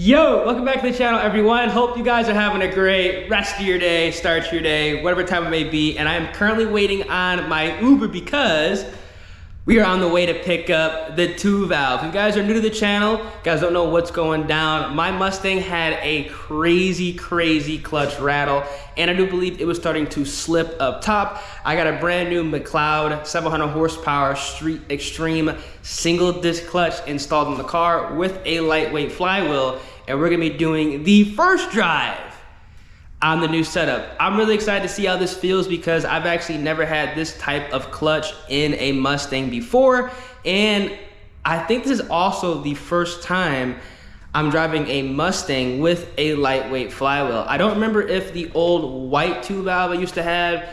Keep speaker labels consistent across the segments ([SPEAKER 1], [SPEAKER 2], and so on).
[SPEAKER 1] Yo, welcome back to the channel, everyone. Hope you guys are having a great rest of your day, start to your day, whatever time it may be. And I am currently waiting on my Uber because we are on the way to pick up the 2-valve. If you guys are new to the channel, you guys don't know what's going down, my Mustang had a crazy clutch rattle, and I do believe it was starting to slip up top. I got a brand new McLeod 700 horsepower Street Extreme single disc clutch installed in the car with a lightweight flywheel, and we're gonna be doing the first drive on the new setup. I'm really excited to see how this feels because I've actually never had this type of clutch in a Mustang before, and I think this is also the first time I'm driving a Mustang with a lightweight flywheel. I don't remember if the old white 2-valve I used to have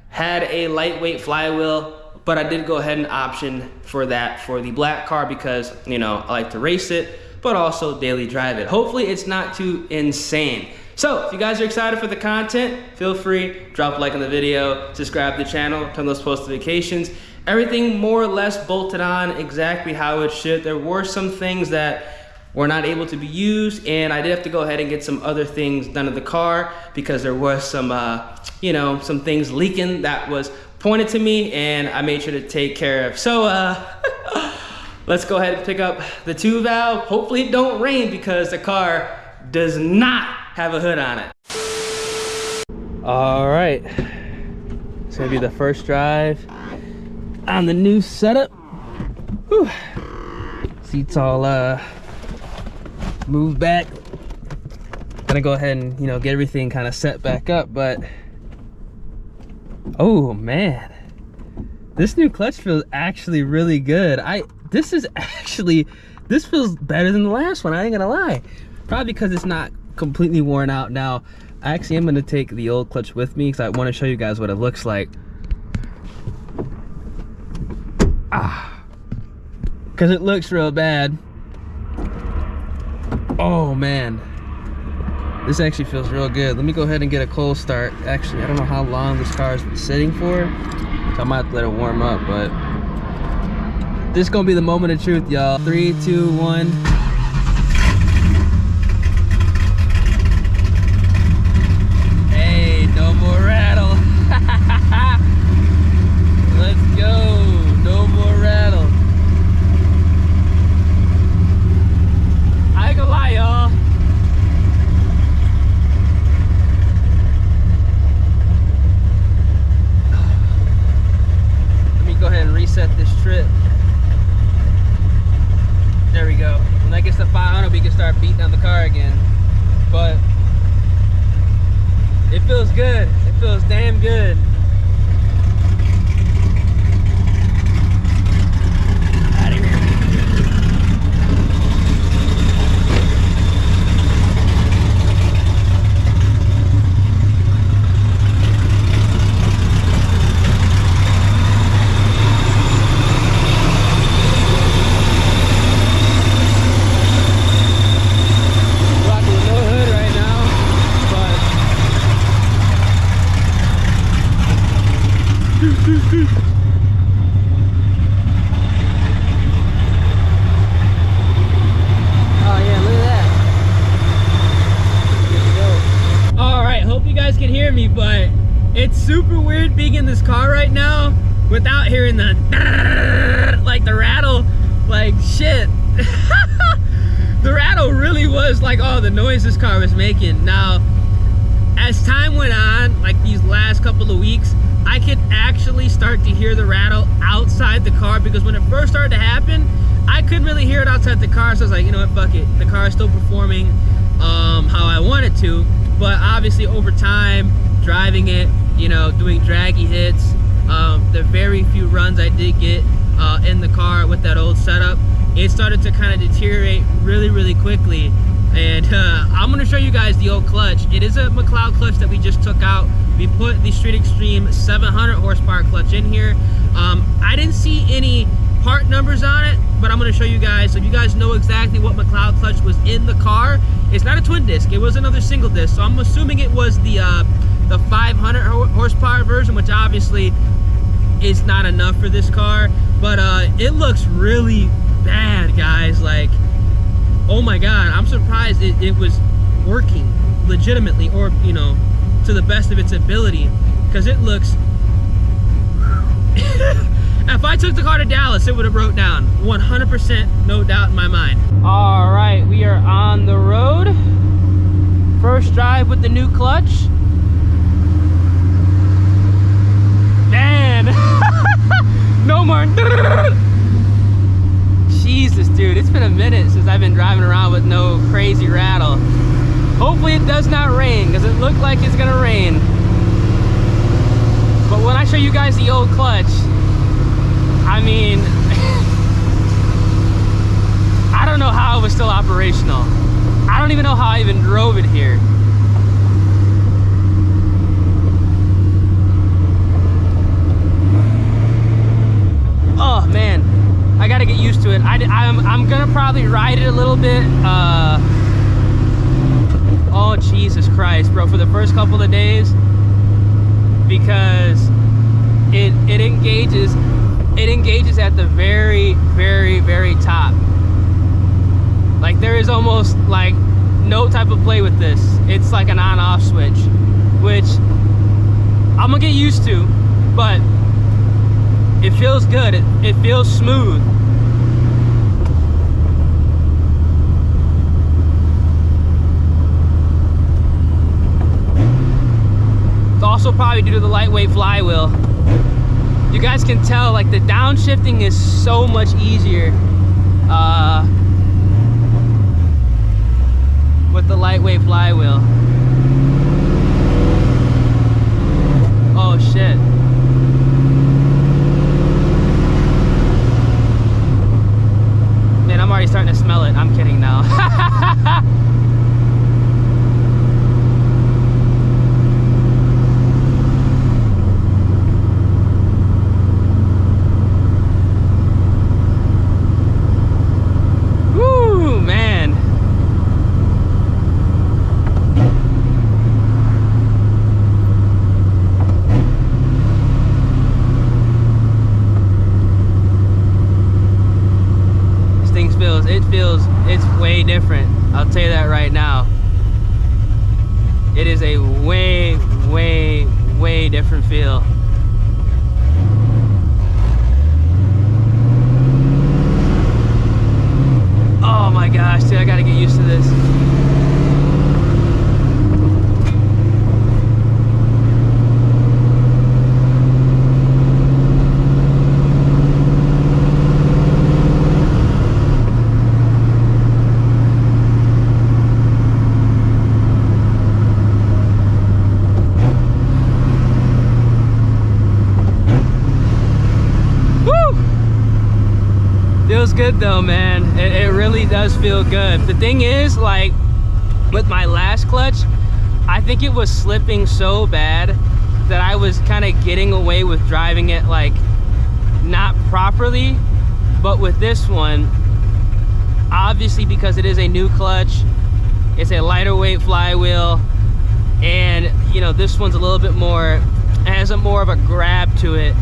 [SPEAKER 1] had a lightweight flywheel, but I did go ahead and option for that for the black car because, you know, I like to race it, but also daily drive it. Hopefully it's not too insane. So if you guys are excited for the content, feel free, drop a like on the video, subscribe to the channel, turn those post notifications. Everything more or less bolted on exactly how it should. There were some things that were not able to be used, and I did have to go ahead and get some other things done in the car because there was some, you know, some things leaking that was pointed to me, and I made sure to take care of. So let's go ahead and pick up the 2-valve. Hopefully it don't rain because the car does not have a hood on it. All right, it's gonna be the first drive on the new setup. Whew. Seats all moved back. Gonna go ahead and, you know, get everything kind of set back up, but oh man, this new clutch feels actually really good. This feels better than the last one, I ain't gonna lie. Probably because it's not completely worn out. Now I actually am going to take the old clutch with me because I want to show you guys what it looks like. Because it looks real bad. Oh man, this actually feels real good. Let me go ahead and get a cold start. Actually, I don't know how long this car has been sitting for, so I might have to let it warm up, but this is gonna be the moment of truth, y'all. 3, 2, 1. No more rattle. Let's go. No more rattle. I ain't gonna lie, y'all. Let me go ahead and reset this trip. There we go. When that gets to 500, we can start beating on the car again. But it feels good. It feels damn good. Out of here. Rocking with no hood right now, but oh yeah, look at that. Good to go. All right, hope you guys can hear me, but it's super weird being in this car right now without hearing the like the rattle, like shit. The rattle really was like all the noise this car was making. Now, as time went on, like these last couple of weeks, I could actually start to hear the rattle outside the car, because when it first started to happen, I couldn't really hear it outside the car, so I was like, you know what, fuck it. The car is still performing how I want it to, but obviously over time, driving it, you know, doing draggy hits, the very few runs I did get in the car with that old setup, it started to kind of deteriorate really quickly. And I'm going to show you guys the old clutch. It is a McLeod clutch that we just took out. We put the Street Extreme 700 horsepower clutch in here. I didn't see any part numbers on it, but I'm going to show you guys so you guys know exactly what McLeod clutch was in the car. It's not a twin disc, it was another single disc, so I'm assuming it was the 500 horsepower version, which obviously is not enough for this car, but it looks really bad, guys. Like, oh my god, I'm surprised realized it was working legitimately, or, you know, to the best of its ability, because it looks if I took the car to Dallas, it would have broke down 100%, no doubt in my mind. All right, we are on the road. First drive with the new clutch. Man, no more. Jesus, dude, it's been a minute since I've been driving around with no crazy rattle. Hopefully it does not rain, because it looked like it's gonna rain. But when I show you guys the old clutch, I mean, I don't know how it was still operational. I don't even know how I even drove it here. Oh man, I gotta get used to it. I'm gonna probably ride it a little bit. Oh Jesus Christ, bro! For the first couple of days, because it engages at the very, very, very top. Like, there is almost like no type of play with this. It's like an on-off switch, which I'm gonna get used to, but it feels good. It feels smooth. It's also probably due to the lightweight flywheel. You guys can tell, like, the downshifting is so much easier with the lightweight flywheel. Oh shit. Man, I'm already starting to smell it. I'm kidding now. It's way different. I'll tell you that right now. It is a way, way, way different feel. Oh my gosh, dude, I gotta get used to this. Feels good though, man. It really does feel good. The thing is, like, with my last clutch, I think it was slipping so bad that I was kind of getting away with driving it, like, not properly. But with this one, obviously, because it is a new clutch, it's a lighter weight flywheel, and, you know, this one's a little bit more, it has a more of a grab to it.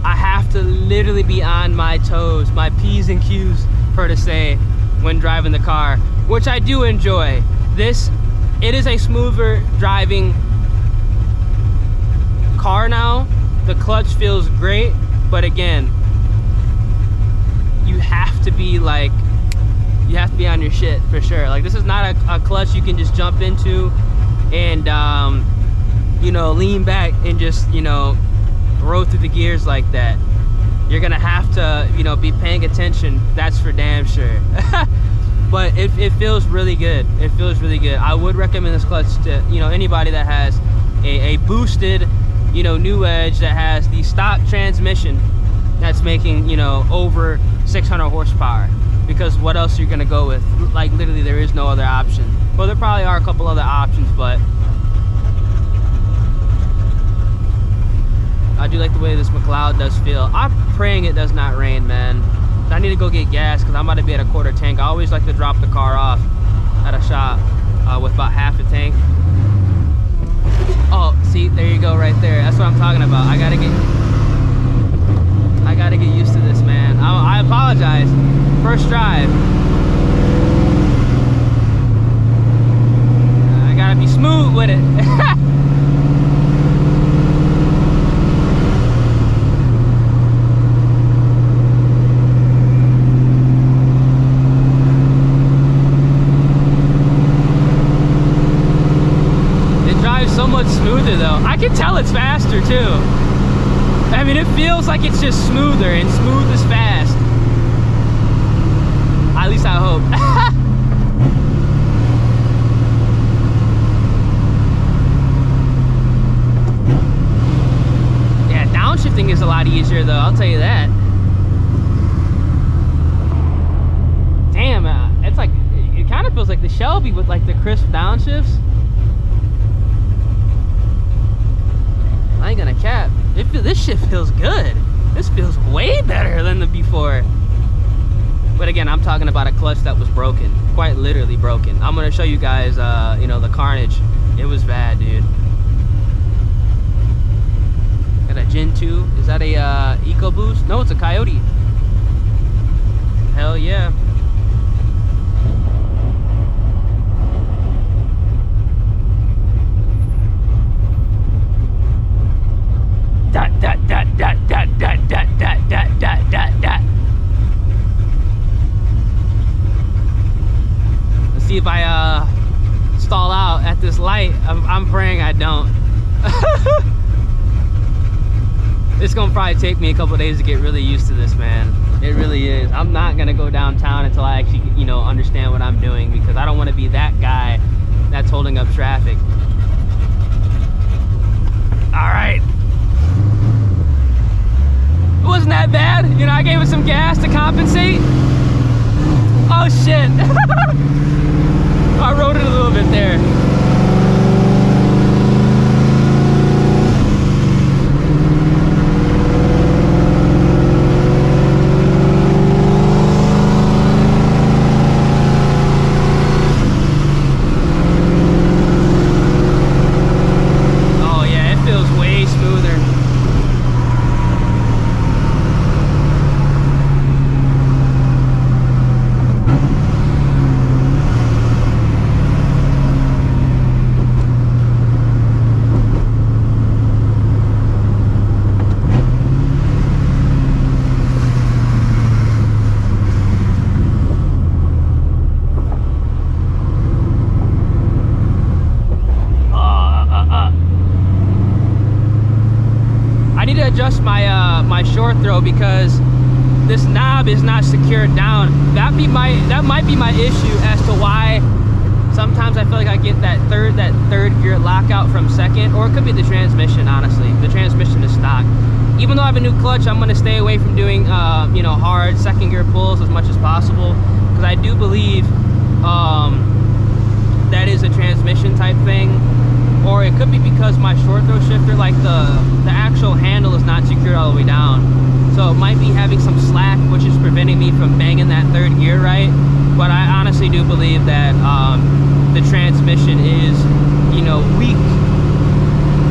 [SPEAKER 1] I have to literally be on my toes, my P's and Q's, per to say, when driving the car, which I do enjoy. It is a smoother driving car now. The clutch feels great, but again, you have to be like, you have to be on your shit for sure. Like, this is not a clutch you can just jump into and, you know, lean back and just, you know, roll through the gears like that. You're gonna have to, you know, be paying attention. That's for damn sure. But it feels really good. It feels really good. I would recommend this clutch to, you know, anybody that has a boosted, you know, new edge that has the stock transmission that's making, you know, over 600 horsepower. Because what else are you gonna go with? Like, literally, there is no other option. Well, there probably are a couple other options, but I do like the way this McLeod does feel. I'm praying it does not rain, man. I need to go get gas because I'm about to be at a quarter tank. I always like to drop the car off at a shop with about half a tank. Oh, see, there you go, right there. That's what I'm talking about. I gotta get used to this, man. I apologize. First drive. smoother though. I can tell it's faster too. I mean, it feels like it's just smoother, and smooth is fast. At least I hope. Yeah, downshifting is a lot easier though, I'll tell you that. Damn, it's like, it kind of feels like the Shelby with like the crisp downshifts. I ain't gonna cap. This shit feels good. This feels way better than the before. But again, I'm talking about a clutch that was broken, quite literally broken. I'm gonna show you guys, you know, the carnage. It was bad, dude. Got a Gen 2. Is that a EcoBoost? No, it's a Coyote. Hell yeah. Dot dot dot dot dot dot dot dot dot dot dot dot. Let's see if I stall out at this light. I'm praying I don't. It's gonna probably take me a couple days to get really used to this, man. It really is. I'm not gonna go downtown until I actually, you know, understand what I'm doing, because I don't want to be that guy that's holding up traffic. All right. It wasn't that bad. You know, I gave it some gas to compensate. Oh shit. I rode it a little bit there. Adjust my short throw, because this knob is not secured down. That might be my issue as to why sometimes I feel like I get that third gear lockout from second, or it could be the transmission. Honestly, the transmission is stock. Even though I have a new clutch, I'm going to stay away from doing you know, hard second gear pulls as much as possible, because I do believe that is a transmission type thing. Or it could be because my short throw shifter, like the actual handle is not secured all the way down. So it might be having some slack, which is preventing me from banging that third gear right. But I honestly do believe that the transmission is, you know, weak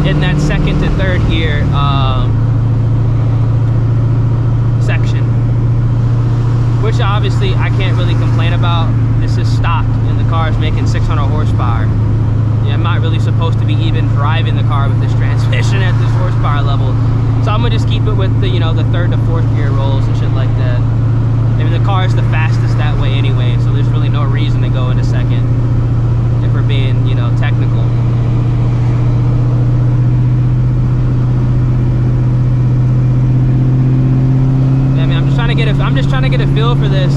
[SPEAKER 1] in that second to third gear section. Which obviously I can't really complain about. This is stock and the car is making 600 horsepower. Yeah, I'm not really supposed to be even driving the car with this transmission at this horsepower level. So I'm gonna just keep it with the, you know, the third to fourth gear rolls and shit like that. I mean, the car is the fastest that way anyway, so there's really no reason to go into second if we're being, you know, technical. Yeah, I mean, I'm just trying to get a feel for this.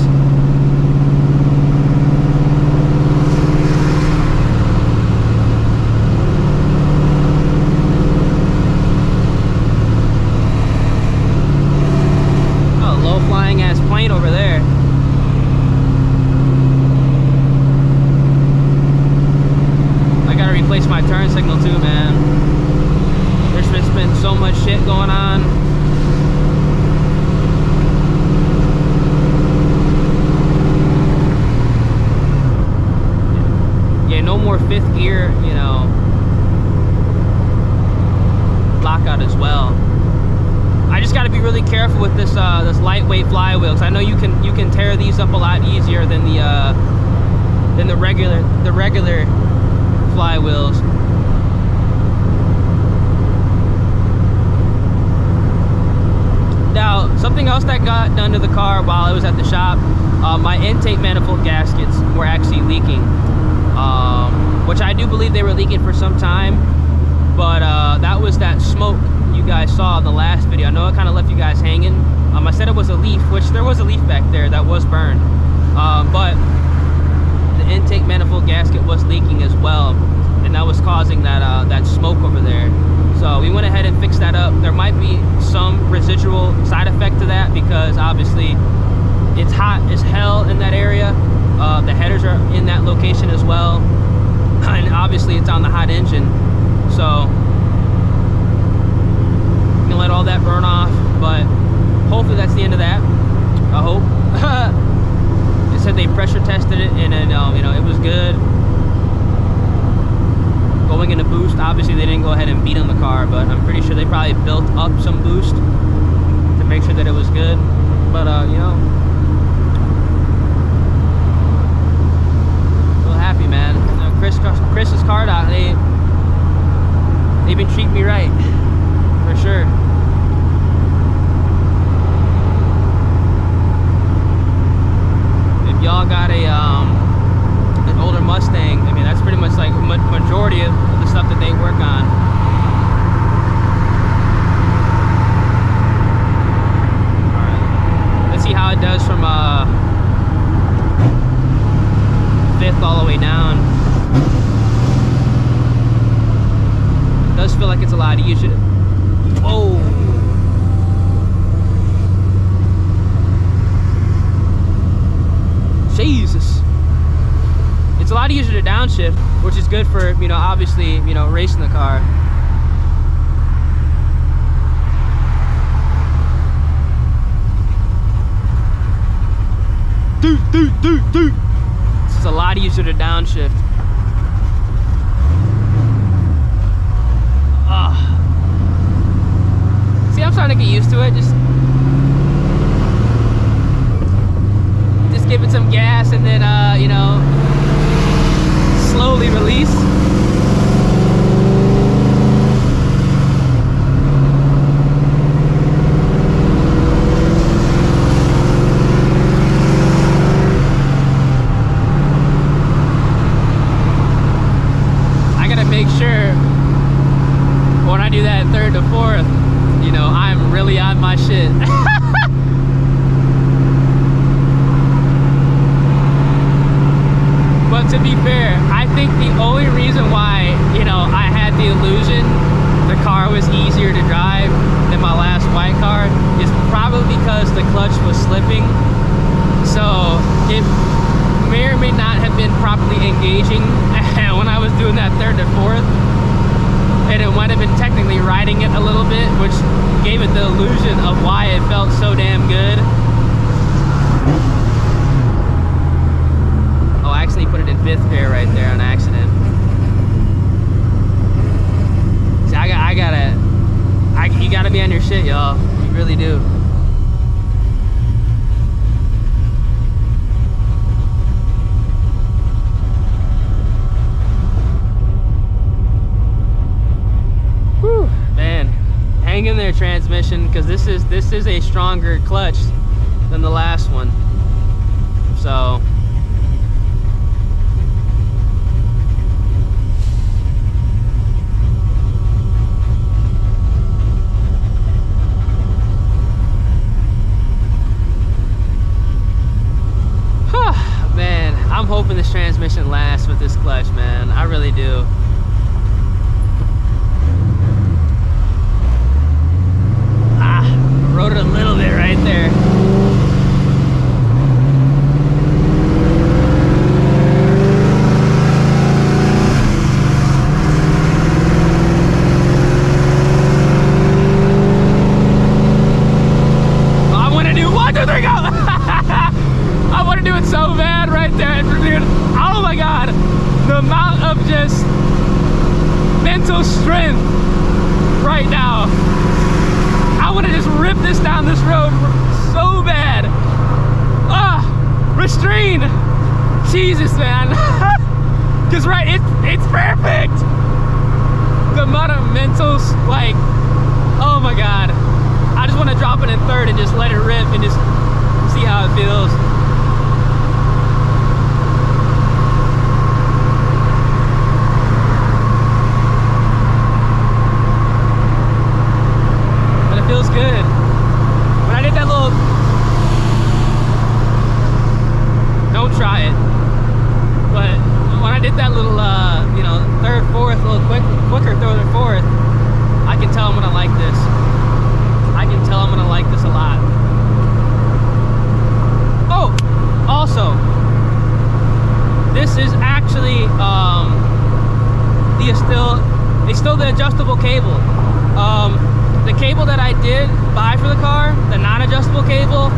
[SPEAKER 1] Over there. I gotta replace my turn signal too, man. There's been so much shit going on. Yeah, no more fifth gear, you know, lockout as well. I just got to be really careful with this this lightweight flywheel, because I know you can tear these up a lot easier than the regular flywheels. Now, something else that got done to the car while I was at the shop, my intake manifold gaskets were actually leaking, which I do believe they were leaking for some time. but that was that smoke you guys saw in the last video. I know it kind of left you guys hanging. I said it was a leaf, which there was a leaf back there that was burned, but the intake manifold gasket was leaking as well, and that was causing that smoke over there. So we went ahead and fixed that up. There might be some residual side effect to that because obviously it's hot as hell in that area. The headers are in that location as well, and obviously it's on the hot engine. So I'm gonna let all that burn off, but hopefully that's the end of that. I hope. They said they pressure tested it, and then you know, it was good. Going into boost, obviously they didn't go ahead and beat on the car, but I'm pretty sure they probably built up some boost to make sure that it was good. But you know, real happy, man. You know, Chris's car dot, they've been treating me right, for sure. If y'all got an older Mustang, I mean, that's pretty much like majority of the stuff that they work on. Alright, let's see how it does from 5th all the way down. It does feel like it's a lot easier. Whoa! Jesus! It's a lot easier to downshift, which is good for, you know, obviously, you know, racing the car. Dude. This is a lot easier to downshift. See, I'm starting to get used to it. Just give it some gas and then, you know, slowly release. I gotta make sure when I do that 3rd to 4th, you know, I'm really on my shit. But to be fair, I think the only reason why, you know, I had the illusion the car was easier to drive than my last white car is probably because the clutch was slipping. So it may or may not have been properly engaging when I was doing that 3rd to 4th. And it might have been technically riding it a little bit, which gave it the illusion of why it felt so damn good. I actually put it in 5th gear right there on accident. See, you gotta be on your shit, y'all. You really do. Whew, man, hang in there, transmission, because this is a stronger clutch than the last one. So. Man, I'm hoping this transmission lasts with this clutch, man. I really do. Rode it a little bit right there. I want to do 1, 2, 3, go! I want to do it so bad right there, dude. Oh my god, the amount of just mental strength right now. I want to just rip this down this road so bad. Restrain. Jesus, man. Because right, it's perfect. The amount of mental, like, oh my god. I just want to drop it in 3rd and just let it rip and just see how it feels. did buy for the car, the non-adjustable cable,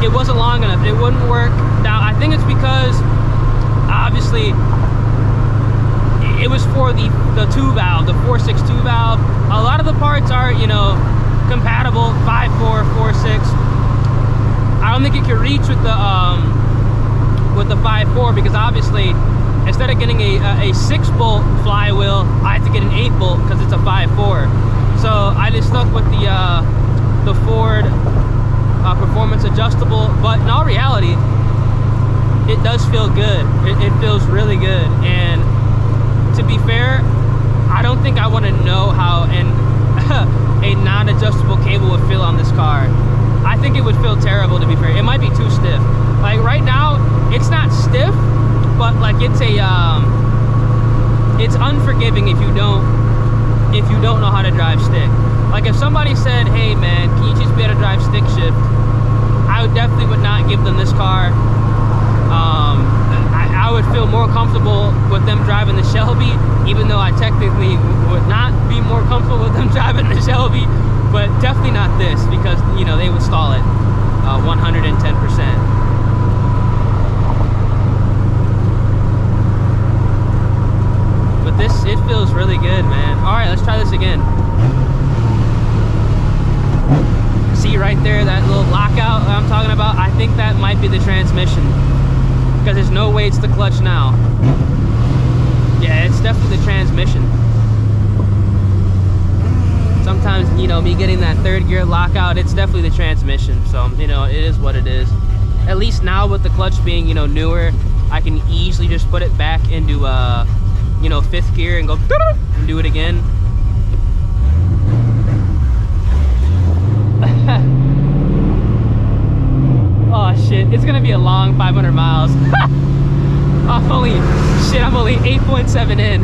[SPEAKER 1] it wasn't long enough. It wouldn't work. Now, I think it's because, obviously, it was for the 2-valve, the 4.6 2-valve. A lot of the parts are, you know, compatible, 5.4, 4.6. I don't think it could reach with the 5.4 because obviously, instead of getting a 6-bolt flywheel, I had to get an 8-bolt because it's a 5.4. So I just stuck with the Ford performance adjustable. But in all reality, it does feel good. It feels really good. And to be fair, I don't think I want to know how a non-adjustable cable would feel on this car. I think it would feel terrible, to be fair. It might be too stiff. Like right now, it's not stiff, but like it's unforgiving if you don't know how to drive stick. Like if somebody said, hey man, can you just be able to drive stick shift, I definitely would not give them this car. I would feel more comfortable with them driving the Shelby, even though I technically would not be more comfortable with them driving the Shelby, but definitely not this, because you know they would stall it 110%. But this, it feels really good, man. All right, let's try this again. See right there, that little lockout I'm talking about? I think that might be the transmission, because there's no way it's the clutch now. Yeah, it's definitely the transmission. Sometimes, you know, me getting that 3rd gear lockout, it's definitely the transmission. So, you know, it is what it is. At least now with the clutch being, you know, newer, I can easily just put it back into, you know, 5th gear and go and do it again. Oh shit, it's gonna be a long 500 miles. I'm only 8.7 in.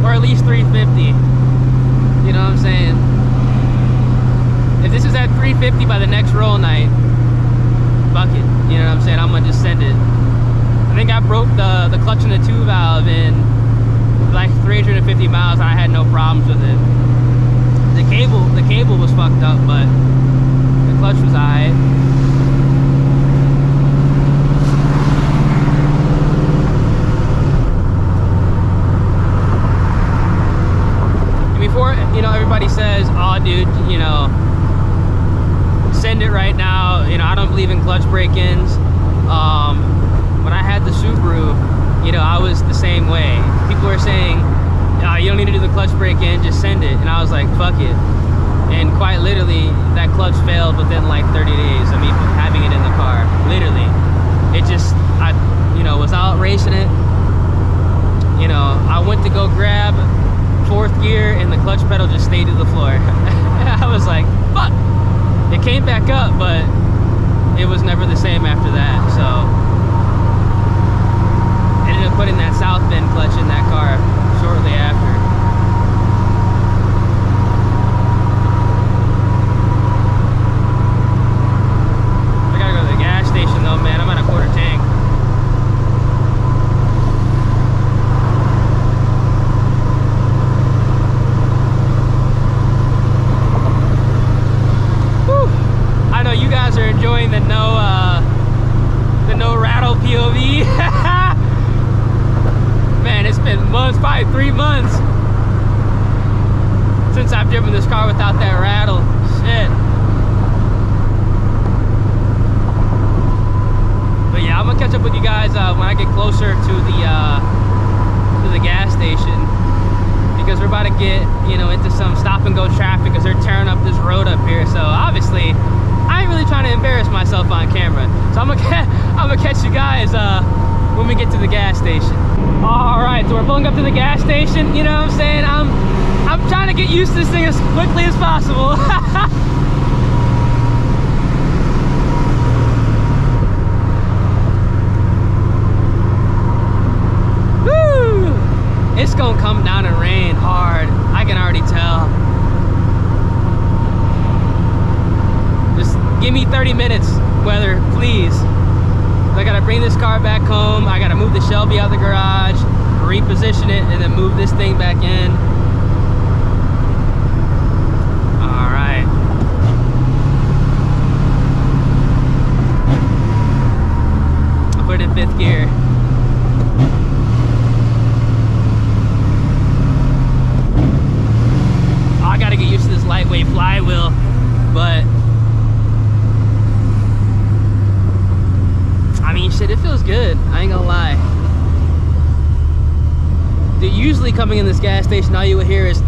[SPEAKER 1] Or at least 350. You know what I'm saying? If this is at 350 by the next roll night, fuck it. You know what I'm saying? I'm gonna just send it. I think I broke the clutch in the 2-valve in like 350 miles and I had no problems with it. The cable was fucked up, but the clutch was alright. Before, you know, everybody says, oh dude, you know, send it right now. You know, I don't believe in clutch break-ins. When I had the Subaru, you know, I was the same way. People were saying, oh, you don't need to do the clutch break-in, just send it. And I was like, fuck it. And quite literally, that clutch failed within like 30 days of me having it in the car. Literally. It just, I, you know, was out racing it. You know, I went to go grab 4th gear and the clutch pedal just stayed to the floor. I was like, fuck. It came back up, but it was never the same after that. So I ended up putting that south bend clutch in that car shortly after. I gotta go to the gas station though, man. I'm at a 1/4 tank. I know you guys are enjoying the no rattle POV. Man, it's been months, probably 3 months since I've driven this car without that rattle. Shit. But yeah, I'm gonna catch up with you guys when I get closer to the gas station, because we're about to get, you know, into some stop and go traffic because they're tearing up this road up here. So obviously I ain't really trying to embarrass myself on camera. So I'm gonna catch you guys when we get to the gas station. All right, so we're pulling up to the gas station. You know what I'm saying? I'm trying to get used to this thing as quickly as possible. Woo! It's gonna come down and rain hard. I can already tell. Just give me 30 minutes, weather, please. I gotta bring this car back home. I gotta move the Shelby out the garage, reposition it, and then move this thing back in. All right. I'll put it in 5th gear. Oh, I gotta get used to this lightweight flywheel, but I mean, shit, it feels good. I ain't gonna lie. Dude, usually coming in this gas station, all you would hear is,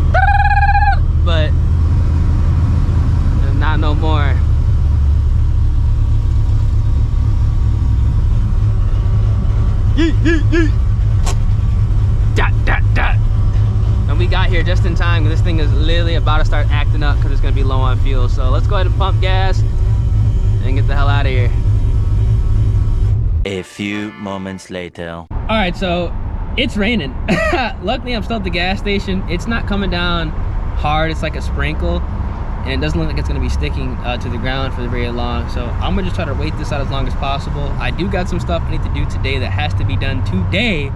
[SPEAKER 1] but not no more. Yeet, yeet, yeet. Dot, dot, dot. And we got here just in time, because this thing is literally about to start acting up because it's gonna be low on fuel. So let's go ahead and pump gas and get the hell out of here.
[SPEAKER 2] A few moments later.
[SPEAKER 1] All right, so it's raining. Luckily, I'm still at the gas station. It's not coming down hard. It's like a sprinkle, and it doesn't look like it's gonna be sticking to the ground for very long. So I'm gonna just try to wait this out as long as possible. I do got some stuff I need to do today that has to be done today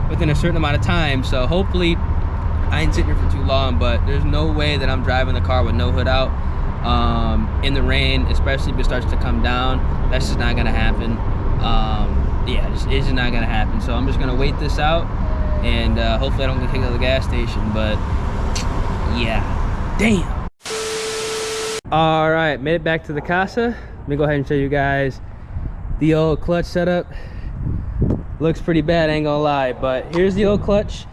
[SPEAKER 1] within a certain amount of time. So hopefully I ain't sitting here for too long, but there's no way that I'm driving the car with no hood out in the rain, especially if it starts to come down. That's just not gonna happen. Yeah, it's just not gonna happen. So I'm just gonna wait this out, and hopefully I don't get kicked out of the gas station. But yeah, damn. All right, made it back to the casa. Let me go ahead and show you guys the old clutch setup. Looks pretty bad, I ain't gonna lie, but here's the old clutch.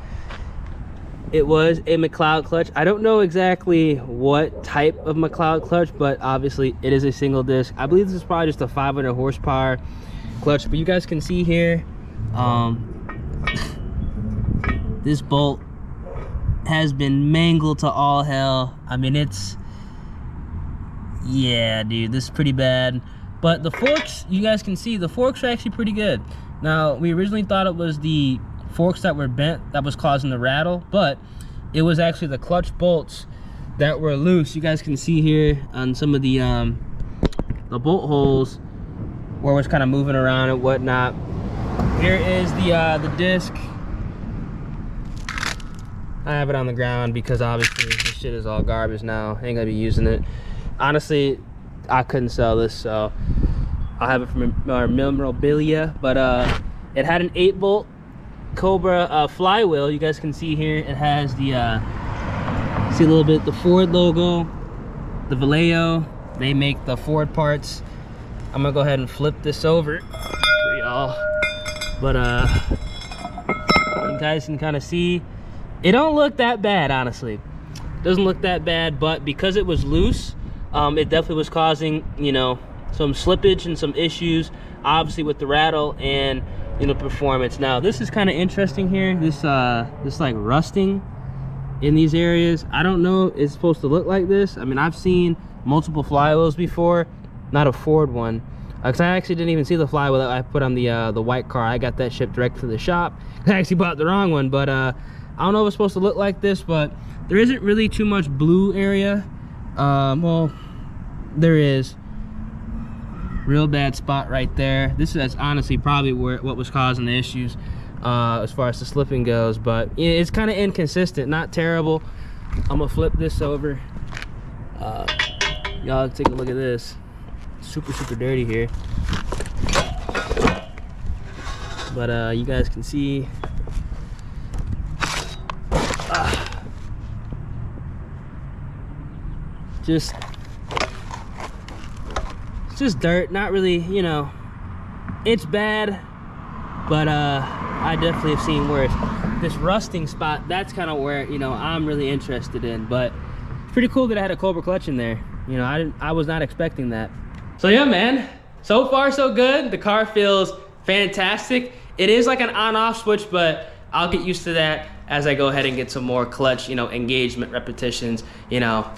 [SPEAKER 1] It was a McLeod clutch. I don't know exactly what type of McLeod clutch, but obviously it is a single disc. I believe this is probably just a 500 horsepower clutch, but you guys can see here, this bolt has been mangled to all hell. I mean, it's, yeah, dude, this is pretty bad. But the forks, you guys can see, the forks are actually pretty good. Now, we originally thought it was the forks that were bent that was causing the rattle, but it was actually the clutch bolts that were loose. You guys can see here on some of the bolt holes where it was kind of moving around and whatnot. Here is the disc. I have it on the ground because obviously this shit is all garbage now. I ain't gonna be using it. Honestly, I couldn't sell this, so I'll have it from our memorabilia. But it had an 8-bolt Cobra flywheel. You guys can see here it has the see a little bit the Ford logo, the Vallejo. They make the Ford parts. I'm gonna go ahead and flip this over for y'all, but you guys can kind of see it don't look that bad. Honestly, it doesn't look that bad, but because it was loose, it definitely was causing, you know, some slippage and some issues, obviously with the rattle and, you know, performance. Now this is kind of interesting here, this like rusting in these areas. I don't know if it's supposed to look like this. I mean, I've seen multiple flywheels before, not a Ford one, because I actually didn't even see the flywheel that I put on the white car. I got that shipped direct to the shop. I actually bought the wrong one, but I don't know if it's supposed to look like this, but there isn't really too much blue area. Well, there is. Real bad spot right there. This is honestly probably what was causing the issues as far as the slipping goes, but it's kind of inconsistent, not terrible. I'm gonna flip this over. Y'all take a look at this. Super dirty here, but you guys can see just dirt. Not really, you know, it's bad, but I definitely have seen worse. This rusting spot, that's kind of where, you know, I'm really interested in. But it's pretty cool that I had a Cobra clutch in there. You know, I was not expecting that. So yeah, man, so far so good. The car feels fantastic. It is like an on-off switch, but I'll get used to that as I go ahead and get some more clutch, you know, engagement repetitions, you know,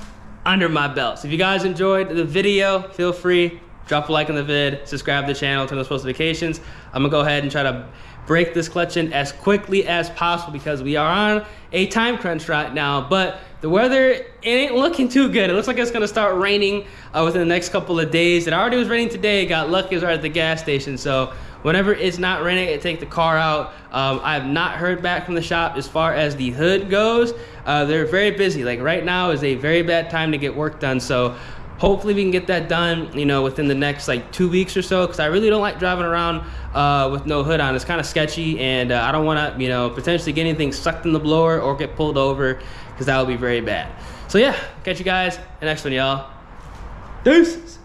[SPEAKER 1] under my belt. So if you guys enjoyed the video, feel free, drop a like on the vid, subscribe to the channel, turn those post notifications. I'm gonna go ahead and try to break this clutch in as quickly as possible because we are on a time crunch right now, but the weather, it ain't looking too good. It looks like it's gonna start raining within the next couple of days. It already was raining today. Got lucky, it was right at the gas station, so Whenever it's not raining, I take the car out. I have not heard back from the shop as far as the hood goes. They're very busy. Like right now is a very bad time to get work done. So hopefully we can get that done, you know, within the next like 2 weeks or so, because I really don't like driving around with no hood on. It's kind of sketchy, and I don't want to, you know, potentially get anything sucked in the blower or get pulled over, because that would be very bad. So yeah, catch you guys in the next one, y'all. Deuces.